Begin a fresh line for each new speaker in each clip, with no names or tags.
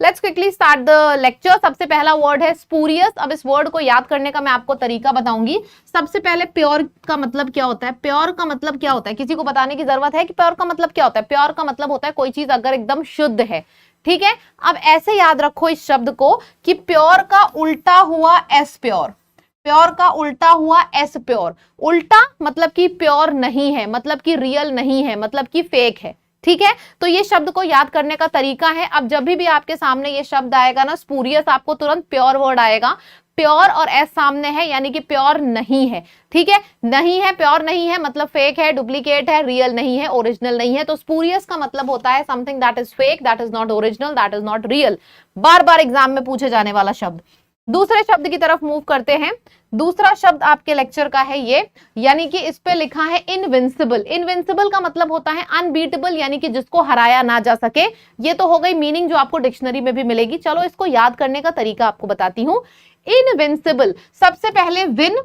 Let's quickly start the lecture. सबसे पहला word है स्पूरियस। अब इस वर्ड को याद करने का मैं आपको तरीका बताऊंगी। सबसे पहले प्योर का मतलब क्या होता है? प्योर का मतलब क्या होता है? किसी को बताने की जरूरत है कि प्योर का मतलब क्या होता है? प्योर का मतलब होता है कोई चीज अगर एकदम शुद्ध है, ठीक है। अब ऐसे याद रखो इस शब्द को कि प्योर का उल्टा हुआ एस प्योर, प्योर का उल्टा हुआ एस प्योर। उल्टा मतलब कि प्योर नहीं है, मतलब कि रियल नहीं है, मतलब कि फेक है, ठीक है। तो ये शब्द को याद करने का तरीका है। अब जब भी आपके सामने ये शब्द आएगा ना स्पूरियस, आपको तुरंत प्योर वर्ड आएगा। प्योर और एस सामने है यानी कि प्योर नहीं है, ठीक है। नहीं है, प्योर नहीं है मतलब फेक है, डुप्लीकेट है, रियल नहीं है, ओरिजिनल नहीं है। तो स्पूरियस का मतलब होता है something that is fake, that is not original, that is not real. Bar bar exam में पूछे जाने वाला शब्द। दूसरे शब्द की तरफ मूव करते हैं। दूसरा शब्द आपके लेक्चर का है ये, यानी कि इस पे लिखा है इनविंसिबल। इनविंसिबल का मतलब होता है अनबीटेबल, यानी कि जिसको हराया ना जा सके। ये तो हो गई मीनिंग जो आपको डिक्शनरी में भी मिलेगी। चलो इसको याद करने का तरीका आपको बताती हूं। इनविंसिबल, सबसे पहले विन,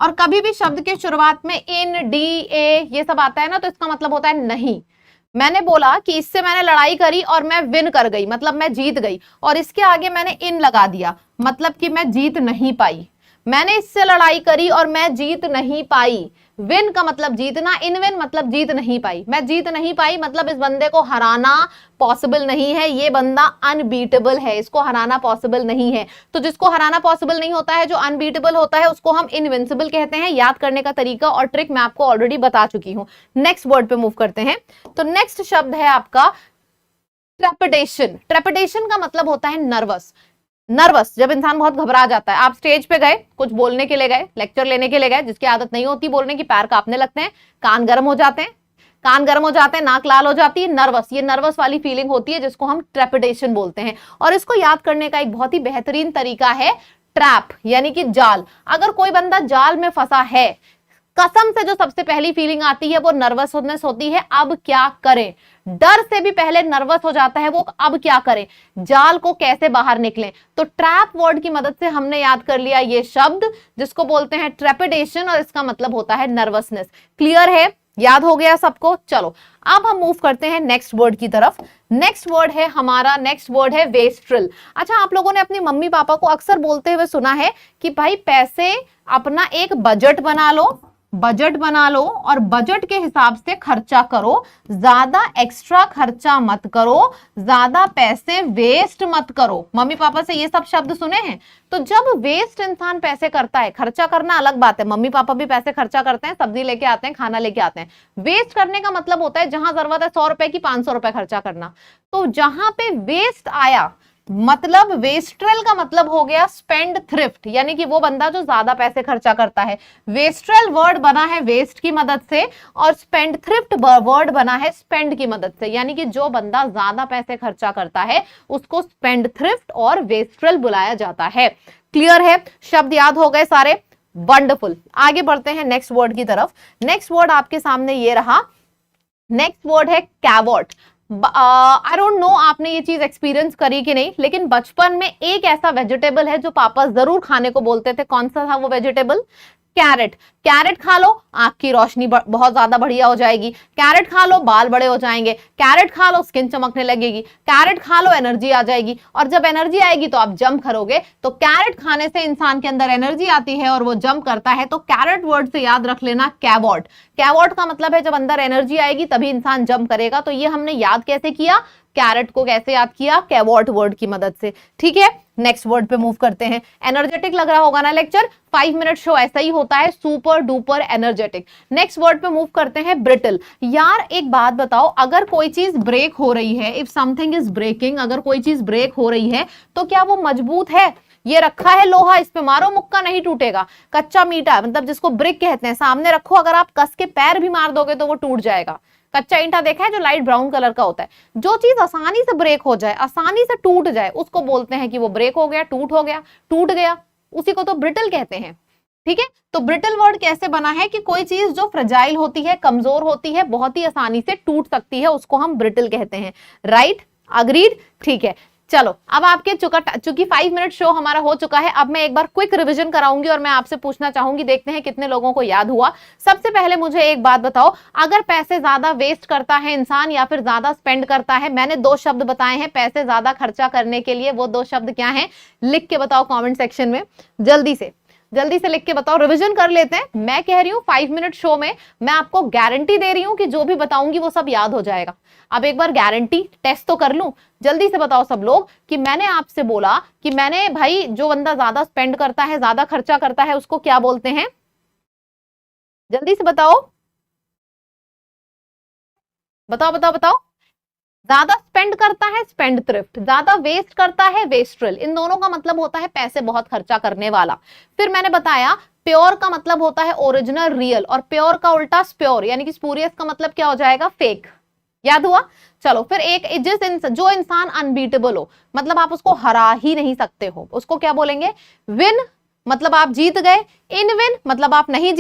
और कभी भी शब्द के शुरुआत में इन, डी, ए ये सब आता है ना, तो इसका मतलब होता है नहीं। मैंने बोला कि इससे मैंने लड़ाई करी और मैं विन कर गई, मतलब मैं जीत गई, और इसके आगे मैंने इन लगा दिया, मतलब कि मैं जीत नहीं पाई। मैंने इससे लड़ाई करी और मैं जीत नहीं पाई। विन का मतलब जीतना, इन विन मतलब जीत नहीं पाई। मैं जीत नहीं पाई मतलब इस बंदे को हराना पॉसिबल नहीं है, ये बंदा अनबीटेबल है, इसको हराना पॉसिबल नहीं है। तो जिसको हराना पॉसिबल नहीं होता है, जो अनबीटेबल होता है, उसको हम इनविंसिबल कहते हैं। याद करने का तरीका और ट्रिक मैं आपको ऑलरेडी बता चुकी हूं। नेक्स्ट वर्ड पे मूव करते हैं। तो नेक्स्ट शब्द है आपका ट्रेपिडेशन। ट्रेपिडेशन का मतलब होता है नर्वस। नर्वस, जब इंसान बहुत घबरा जाता है। आप स्टेज पे गए, कुछ बोलने के लिए गए, लेक्चर लेने के लिए गए, जिसकी आदत नहीं होती बोलने की, पैर कांपने लगते हैं, कान गर्म हो जाते हैं, कान गर्म हो जाते हैं, नाक लाल हो जाती है, नर्वस, ये नर्वस वाली फीलिंग होती है जिसको हम ट्रेपिडेशन बोलते हैं। और इसको याद करने का एक बहुत ही बेहतरीन तरीका है ट्रैप, यानी कि जाल। अगर कोई बंदा जाल में फंसा है, कसम से जो सबसे पहली फीलिंग आती है वो नर्वसनेस होती है। अब क्या करें? डर से भी पहले नर्वस हो जाता है वो, अब क्या करें, जाल को कैसे बाहर निकलें। तो ट्रैप वर्ड की मदद से हमने याद कर लिया ये शब्द, जिसको बोलते हैं ट्रेपिडेशन, और इसका मतलब होता है नर्वसनेस। क्लियर है? याद हो गया सबको? चलो अब हम मूव करते हैं नेक्स्ट वर्ड की तरफ। नेक्स्ट वर्ड है हमारा, नेक्स्ट वर्ड है वेस्ट्रल। अच्छा, आप लोगों ने अपनी मम्मी पापा को अक्सर बोलते हुए सुना है कि भाई पैसे, अपना एक बजट बना लो, बजट बना लो और बजट के हिसाब से खर्चा करो, ज्यादा एक्स्ट्रा खर्चा मत करो, ज्यादा पैसे वेस्ट मत करो। मम्मी पापा से ये सब शब्द सुने हैं। तो जब वेस्ट इंसान पैसे करता है, खर्चा करना अलग बात है, मम्मी पापा भी पैसे खर्चा करते हैं, सब्जी लेके आते हैं, खाना लेके आते हैं। वेस्ट करने का मतलब होता है जहां जरूरत है 100 रुपए की 500 रुपए खर्चा करना। तो जहां पे वेस्ट आया, मतलब वेस्ट्रल का मतलब हो गया स्पेंड थ्रिफ्ट, यानी कि वो बंदा जो ज्यादा पैसे खर्चा करता है। वेस्ट्रल वर्ड बना है वेस्ट की मदद से, और स्पेंड थ्रिफ्ट वर्ड बना है स्पेंड की मदद से, यानी कि जो बंदा ज्यादा पैसे खर्चा करता है उसको स्पेंड थ्रिफ्ट और वेस्ट्रल बुलाया जाता है। क्लियर है? शब्द याद हो गए सारे? वंडरफुल। आगे बढ़ते हैं नेक्स्ट वर्ड की तरफ। नेक्स्ट वर्ड आपके सामने ये रहा। नेक्स्ट वर्ड है कैवॉट। आई डोंट नो आपने ये चीज एक्सपीरियंस करी कि नहीं, लेकिन बचपन में एक ऐसा वेजिटेबल है जो पापा जरूर खाने को बोलते थे। कौन सा था वो वेजिटेबल? कैरेट। कैरेट खा लो, आंख की रोशनी बहुत ज्यादा बढ़िया हो जाएगी। कैरेट खा लो, बाल बड़े हो जाएंगे। कैरेट खा लो, स्किन चमकने लगेगी। कैरेट खा लो, एनर्जी आ जाएगी, और जब एनर्जी आएगी तो आप जंप करोगे। तो कैरेट खाने से इंसान के अंदर एनर्जी आती है और वो जंप करता है। तो कैरेट वर्ड से याद रख लेना कैवॉट। कैवॉट का मतलब है जब अंदर एनर्जी आएगी तभी इंसान जंप करेगा। तो ये हमने याद कैसे किया? कैरेट को कैसे याद किया? कैवॉट वर्ड की मदद से। ठीक है, नेक्स्ट वर्ड पे मूव करते हैं। एनर्जेटिक लग रहा होगा ना लेक्चर? 5 मिनट शो ऐसा ही होता है, super duper energetic. Next word पे मूव करते हैं, ब्रिटल। यार एक बात बताओ, अगर कोई चीज ब्रेक हो रही है, इफ समथिंग इज ब्रेकिंग, अगर कोई चीज ब्रेक हो रही है तो क्या वो मजबूत है? ये रखा है लोहा, इस पे मारो मुक्का नहीं टूटेगा। कच्चा मीठा, मतलब जिसको ब्रिक कहते हैं, सामने रखो, अगर आप कस के पैर भी मार दोगे तो वो टूट जाएगा। कच्चा ईंटा देखा है जो लाइट ब्राउन कलर का होता है? जो चीज आसानी से ब्रेक हो जाए, आसानी से टूट जाए, उसको बोलते हैं कि वो ब्रेक हो गया, टूट गया, उसी को तो ब्रिटल कहते हैं। ठीक है, तो ब्रिटल वर्ड कैसे बना है कि कोई चीज जो फ्रेजाइल होती है, कमजोर होती है, बहुत ही आसानी से टूट सकती है, उसको हम ब्रिटल कहते हैं। राइट? अग्रीड? ठीक है, चलो अब आपके चूंकि 5 मिनट शो हमारा हो चुका है, अब मैं एक बार क्विक रिवीजन कराऊंगी और मैं आपसे पूछना चाहूंगी, देखते हैं कितने लोगों को याद हुआ। सबसे पहले मुझे एक बात बताओ, अगर पैसे ज्यादा वेस्ट करता है इंसान या फिर ज्यादा स्पेंड करता है, मैंने 2 शब्द बताए हैं पैसे ज्यादा खर्चा करने के लिए, वो 2 शब्द क्या हैं? लिख के बताओ कमेंट सेक्शन में, जल्दी से लिख के बताओ। रिवीजन कर लेते हैं। मैं कह रही हूं 5 मिनट शो में मैं आपको गारंटी दे रही हूं कि जो भी बताऊंगी वो सब याद हो जाएगा। अब एक बार गारंटी टेस्ट तो कर लूं, जल्दी से बताओ सब लोग कि मैंने आपसे बोला कि मैंने भाई जो बंदा ज्यादा स्पेंड करता है, ज्यादा खर्चा करता है, उसको क्या बोलते हैं? जल्दी से बताओ, बताओ। ज्यादा स्पेंड करता है स्पेंड थ्रिफ्ट, ज्यादा वेस्ट करता है वेस्ट्रल। इन दोनों का मतलब होता है पैसे बहुत खर्चा करने वाला। फिर मैंने बताया प्योर का मतलब होता है ओरिजिनल, रियल, और प्योर का उल्टा स्प्योर, यानी कि स्पूरियस का मतलब क्या हो जाएगा? फेक। याद हुआ? चलो फिर एक जो इंसान अनबीटेबल हो, मतलब आप उसको हरा ही नहीं सकते हो, उसको क्या बोलेंगे? विन मतलब आप जीत गए, इन विन मतलब आप नहीं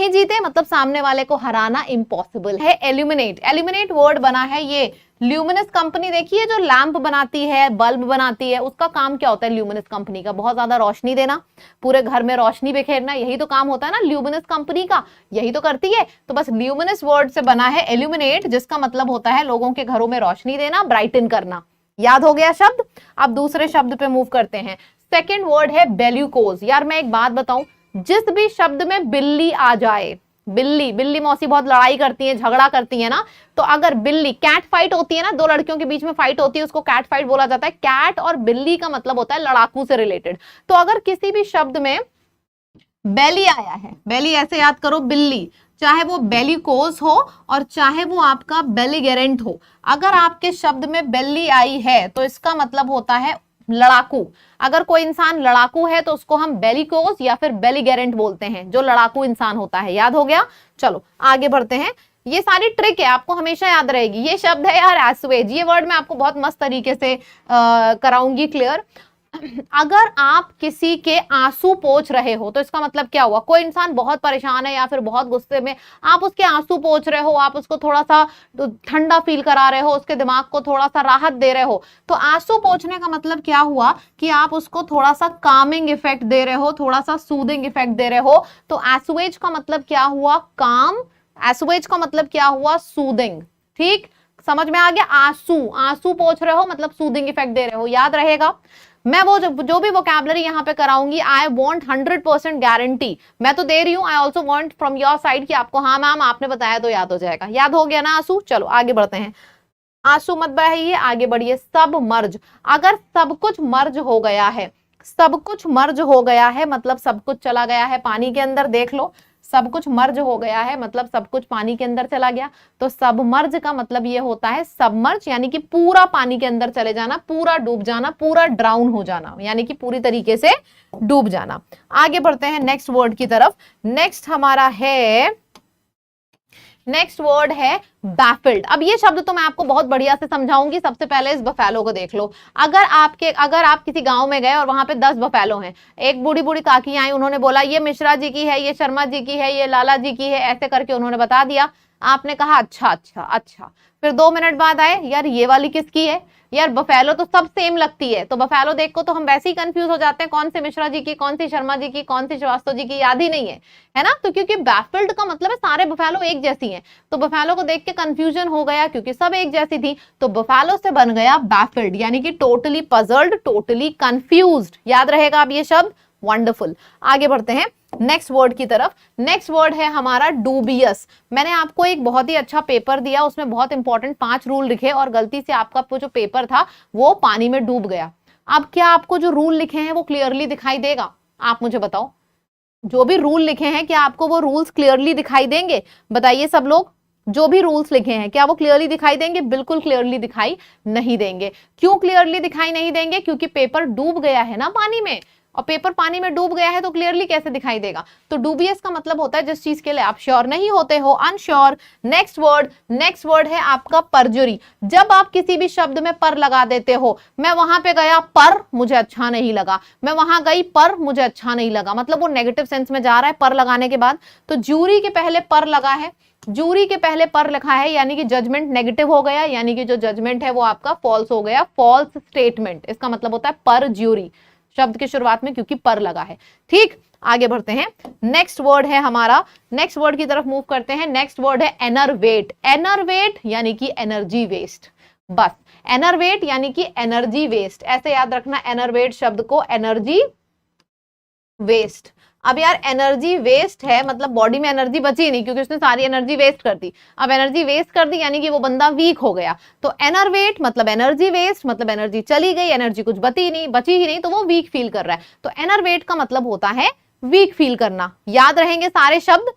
जीते मतलब सामने वाले को हराना इम्पॉसिबल है। एल्यूमिनेट वर्ड बना है ये ल्यूमिनस कंपनी, देखिए जो लैंप बनाती है, बल्ब बनाती है, उसका काम क्या होता है ल्यूमिनस कंपनी का? बहुत ज्यादा रोशनी देना, पूरे घर में रोशनी बिखेरना, यही तो काम होता है ना ल्यूमिनस कंपनी का, यही तो करती है। तो बस ल्यूमिनस वर्ड से बना है एल्यूमिनेट, जिसका मतलब होता है लोगों के घरों में रोशनी देना, ब्राइटन करना। याद हो गया शब्द? अब दूसरे शब्द पे मूव करते हैं। सेकेंड वर्ड है बेल्यूकोज। यार मैं एक बात बताऊं, जिस भी शब्द में बिल्ली आ जाए, बिल्ली मौसी बहुत लड़ाई करती है, झगड़ा करती है ना, तो अगर बिल्ली, कैट फाइट होती है ना, 2 लड़कियों के बीच में फाइट होती है, उसको कैट फाइट बोला जाता है। कैट और बिल्ली का मतलब होता है लड़ाकू से रिलेटेड। तो अगर किसी भी शब्द में बेली आया है, बेली ऐसे याद करो, बिल्ली, चाहे वो बेलिकोज हो और चाहे वो आपका बेलिगेरेंट हो, अगर आपके शब्द में बेली आई है तो इसका मतलब होता है लड़ाकू। अगर कोई इंसान लड़ाकू है तो उसको हम बेलिकोज या फिर बेलिगेरेंट बोलते हैं, जो लड़ाकू इंसान होता है। याद हो गया? चलो आगे बढ़ते हैं। ये सारी ट्रिक है, आपको हमेशा याद रहेगी। ये शब्द है यार एसवेज, ये वर्ड मैं आपको बहुत मस्त तरीके से कराऊंगी क्लियर। अगर आप किसी के आंसू पोंछ रहे हो तो इसका मतलब क्या हुआ? कोई इंसान बहुत परेशान है या फिर बहुत गुस्से में, आप उसके आंसू पोंछ रहे हो, आप उसको थोड़ा सा ठंडा फील करा रहे हो, उसके दिमाग को थोड़ा सा राहत दे रहे हो। तो आंसू पोंछने का मतलब क्या हुआ कि आप उसको थोड़ा सा कामिंग इफेक्ट दे रहे हो, थोड़ा सा सूदिंग इफेक्ट दे रहे हो। तो एसुएज का मतलब क्या हुआ? काम। एसुएज का मतलब क्या हुआ? सूदिंग। ठीक, समझ में आ गया? आंसू पोंछ रहे हो मतलब सूदिंग इफेक्ट दे रहे हो। याद रहेगा? मैं वो जो भी वोकैबुलरी यहाँ पे कराऊंगी, आई वॉन्ट 100% गारंटी मैं तो दे रही हूँ। I also want from your side कि आपको हाँ मैम आपने बताया तो याद हो जाएगा। याद हो गया ना आंसू? चलो आगे बढ़ते हैं। आंसू मत बहाइए, आगे बढ़िए। सब मर्ज, अगर सब कुछ मर्ज हो गया है, सब कुछ मर्ज हो गया है मतलब सब कुछ चला गया है पानी के अंदर। देख लो, सब कुछ मर्ज हो गया है मतलब सब कुछ पानी के अंदर चला गया। तो सबमर्ज का मतलब ये होता है सबमर्ज, यानी कि पूरा पानी के अंदर चले जाना, पूरा डूब जाना, पूरा ड्राउन हो जाना, यानी कि पूरी तरीके से डूब जाना। आगे बढ़ते हैं नेक्स्ट वर्ड की तरफ। नेक्स्ट वर्ड है बैफिल्ड। अब ये शब्द तो मैं आपको बहुत बढ़िया से समझाऊंगी। सबसे पहले इस बफेलो को देख लो। अगर आप किसी गांव में गए और वहां पे 10 बफेलो हैं, एक बूढ़ी बूढ़ी काकी आई, उन्होंने बोला ये मिश्रा जी की है, ये शर्मा जी की है, ये लाला जी की है, ऐसे करके उन्होंने बता दिया। आपने कहा अच्छा। फिर 2 मिनट बाद आए, यार ये वाली किसकी है? यार बफेलो तो सब सेम लगती है। तो बफेलो देख को तो हम वैसे ही कंफ्यूज हो जाते हैं, कौन से मिश्रा जी की, कौन सी शर्मा जी की, कौन सी श्रीवास्तव जी की, याद ही नहीं है ना? तो क्योंकि बैफिल्ड का मतलब है सारे बफेलो एक जैसी हैं, तो बफेलो को देख के कंफ्यूजन हो गया क्योंकि सब एक जैसी थी। तो बफेलो से बन गया बैफिल्ड, यानी कि टोटली पजल्ड, टोटली कंफ्यूज्ड। याद रहेगा अब ये शब्द? वंडरफुल। आगे बढ़ते हैं नेक्स्ट वर्ड की तरफ। नेक्स्ट वर्ड है हमारा डूबियस। मैंने आपको एक बहुत ही अच्छा पेपर दिया, उसमें बहुत इंपॉर्टेंट 5 रूल लिखे और गलती से आपका जो पेपर था वो पानी में डूब गया। अब क्या आपको जो रूल लिखे हैं वो क्लियरली दिखाई देगा? आप मुझे बताओ, जो भी रूल लिखे हैं क्या आपको वो रूल्स क्लियरली दिखाई देंगे? बताइए सब लोग, जो भी रूल्स लिखे हैं क्या वो क्लियरली दिखाई देंगे? बिल्कुल क्लियरली दिखाई नहीं देंगे। क्यों क्लियरली दिखाई नहीं देंगे? क्योंकि पेपर डूब गया है ना पानी में। और पेपर पानी में डूब गया है तो क्लियरली कैसे दिखाई देगा। तो डूबियस का मतलब होता है जिस चीज के लिए आप श्योर नहीं होते हो, अनश्योर। नेक्स्ट वर्ड है आपका परजुरी। जब आप किसी भी शब्द में पर लगा देते हो, मैं वहां पे गया पर मुझे अच्छा नहीं लगा, मैं वहां गई पर मुझे अच्छा नहीं लगा, मतलब वो नेगेटिव सेंस में जा रहा है पर लगाने के बाद। तो जूरी के पहले पर लगा है, जूरी के पहले पर लिखा है, यानी कि जजमेंट नेगेटिव हो गया, यानी कि जो जजमेंट है वो आपका फॉल्स हो गया, फॉल्स स्टेटमेंट। इसका मतलब होता है पर ज्यूरी शब्द के शुरुआत में, क्योंकि पर लगा है। ठीक, आगे बढ़ते हैं। नेक्स्ट वर्ड है हमारा, नेक्स्ट वर्ड की तरफ मूव करते हैं। नेक्स्ट वर्ड है एनरवेट। एनरवेट यानी कि एनर्जी वेस्ट। बस एनरवेट यानी कि एनर्जी वेस्ट, ऐसे याद रखना एनरवेट शब्द को, एनर्जी वेस्ट। अब यार एनर्जी वेस्ट है मतलब बॉडी में एनर्जी बची नहीं, क्योंकि उसने सारी एनर्जी वेस्ट कर दी। अब एनर्जी वेस्ट कर दी यानी कि वो बंदा वीक हो गया। तो एनरवेट मतलब एनर्जी वेस्ट, मतलब एनर्जी चली गई, एनर्जी कुछ बची ही नहीं, तो वो वीक फील कर रहा है। तो एनरवेट का मतलब होता है वीक फील करना। याद रहेंगे सारे शब्द,